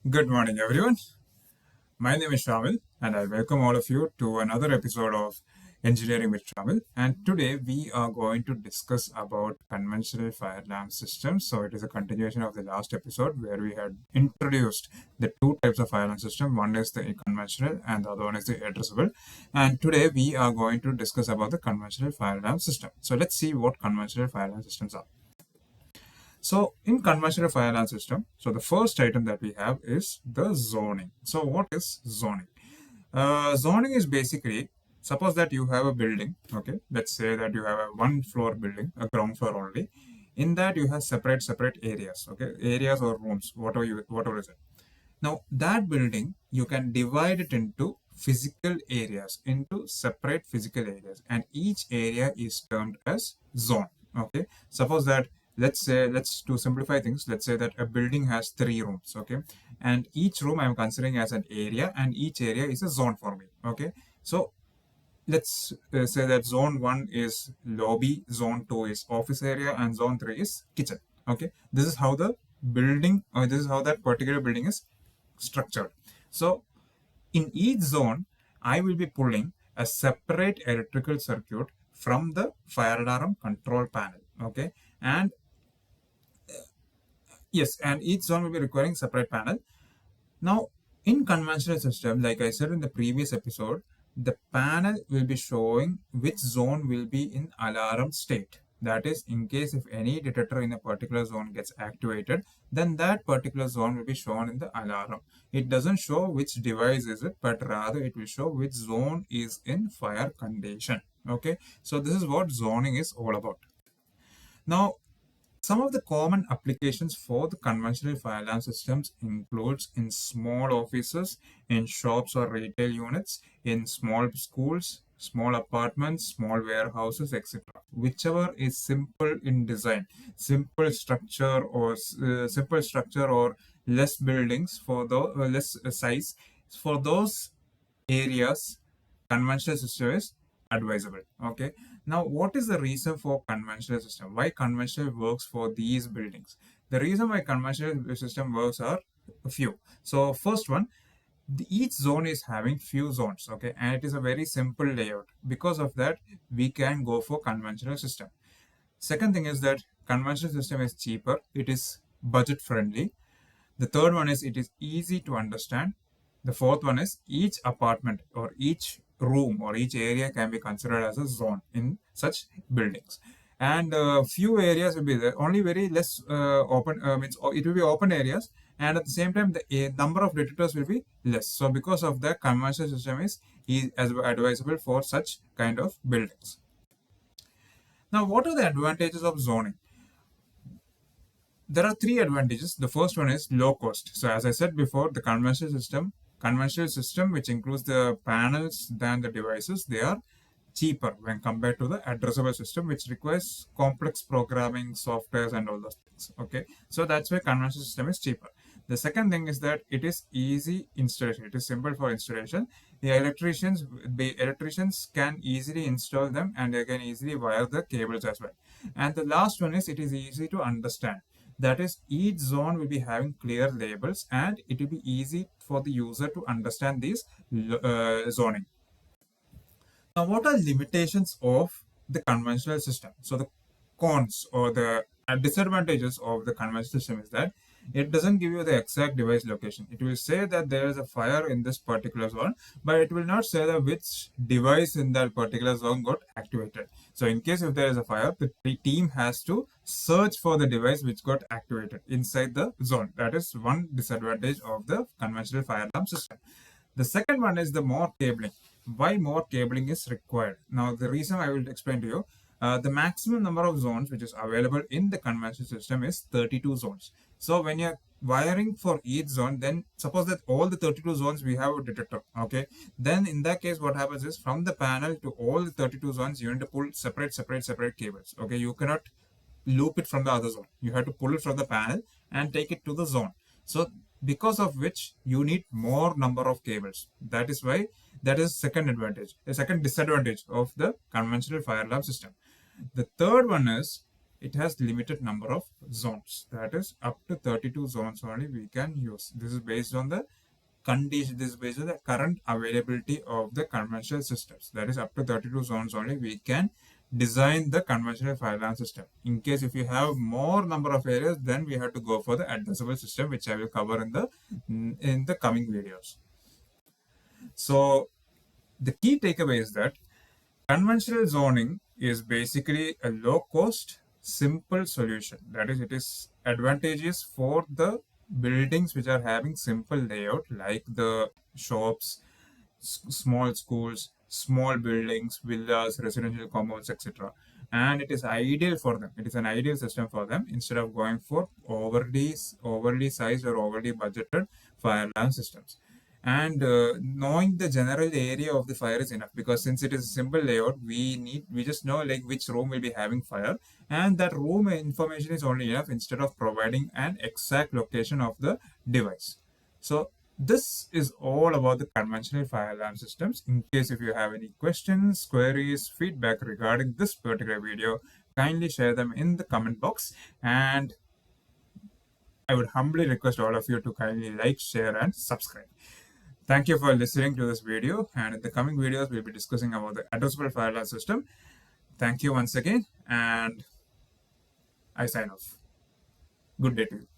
Good morning, everyone. My name is Shamil, and I welcome all of you to another episode of Engineering with Shamil. And today we are going to discuss about conventional fire alarm systems. So it is a continuation of the last episode where we had introduced the two types of fire alarm system. One is the conventional, and the other one is the addressable. And today we are going to discuss about the conventional fire alarm system. So let's see what conventional fire alarm systems are. So in conventional fire alarm system, so the first item that we have is the zoning. So what is zoning? Zoning is basically, suppose that you have a building, okay? Let's say that you have a one floor building, a ground floor only. In that you have separate areas, okay? Areas or rooms, whatever is it. Now that building, you can divide it into physical areas, into separate physical areas, and each area is termed as zone. Okay. Suppose that let's to simplify things, let's say that a building has three rooms, okay, and each room I'm considering as an area, and each area is a zone for me. Okay. So let's say that zone 1 is lobby, zone 2 is office area, and zone 3 is kitchen. Okay, this is how the building, or this is how that particular building is structured. So in each zone, I will be pulling a separate electrical circuit from the fire alarm control panel. Okay, and yes, and each zone will be requiring separate panel. Now, in conventional system, like I said in the previous episode, the panel will be showing which zone will be in alarm state. That is, in case if any detector in a particular zone gets activated, then that particular zone will be shown in the alarm. It doesn't show which device is it, but rather it will show which zone is in fire condition. Okay, so this is what zoning is all about. Now, some of the common applications for the conventional fire alarm systems includes in small offices, in shops or retail units, in small schools, small apartments, small warehouses, etc. Whichever is simple in design, simple structure or less buildings for the less size for those areas, conventional system is advisable. Okay. Now, what is the reason for conventional system? Why conventional works for these buildings? The reason why conventional system works are a few. So first one, each zone is having few zones, okay, and it is a very simple layout. Because of that, we can go for conventional system. Second thing is that conventional system is cheaper. It is budget friendly. The third one is it is easy to understand. The fourth one is each apartment or each room or each area can be considered as a zone in such buildings. And few areas will be there, only very less open, means it will be open areas. And at the same time, the number of detectors will be less. So because of that, conventional system is as advisable for such kind of buildings. Now, what are the advantages of zoning? There are three advantages. The first one is low cost. So as I said before, the conventional system, which includes the panels than the devices, they are cheaper when compared to the addressable system, which requires complex programming, softwares, and all those things. Okay, so that's why conventional system is cheaper. The second thing is that it is easy installation. It is simple for installation. The electricians can easily install them, and they can easily wire the cables as well. And the last one is it is easy to understand. That is, each zone will be having clear labels, and it will be easy for the user to understand these zoning. Now, what are limitations of the conventional system? So the cons or the disadvantages of the conventional system is that it doesn't give you the exact device location. It will say that there is a fire in this particular zone, but it will not say that which device in that particular zone got activated. So in case if there is a fire, the team has to search for the device which got activated inside the zone. That is one disadvantage of the conventional fire alarm system. The second one is the more cabling. Why more cabling is required? Now, the reason I will explain to you. The maximum number of zones which is available in the conventional system is 32 zones. So when you're wiring for each zone, then suppose that all the 32 zones we have a detector, okay, then in that case what happens is from the panel to all the 32 zones you need to pull separate cables. Okay, you cannot loop it from the other zone. You have to pull it from the panel and take it to the zone. So because of which you need more number of cables. That is why that is second advantage. The second disadvantage of the conventional fire alarm system. The third one is it has limited number of zones. That is up to 32 zones only we can use. This is based on the condition. This is based on the current availability of the conventional systems. That is up to 32 zones only we can design the conventional fire alarm system. In case if you have more number of areas, then we have to go for the addressable system, which I will cover in the coming videos. So the key takeaway is that conventional zoning is basically a low cost, simple solution. That is, it is advantageous for the buildings which are having simple layout, like the shops, small schools, small buildings, villas, residential compounds, etc. And it is ideal for them. It is an ideal system for them instead of going for overly sized or overly budgeted fire alarm systems. And knowing the general area of the fire is enough, because since it is a simple layout, we just know like which room will be having fire, and that room information is only enough instead of providing an exact location of the device. So this is all about the conventional fire alarm systems. In case if you have any questions, queries, feedback regarding this particular video, kindly share them in the comment box, and I would humbly request all of you to kindly like, share, and subscribe. Thank you for listening to this video, and in the coming videos, we'll be discussing about the addressable fire alarm system. Thank you once again, and I sign off. Good day to you.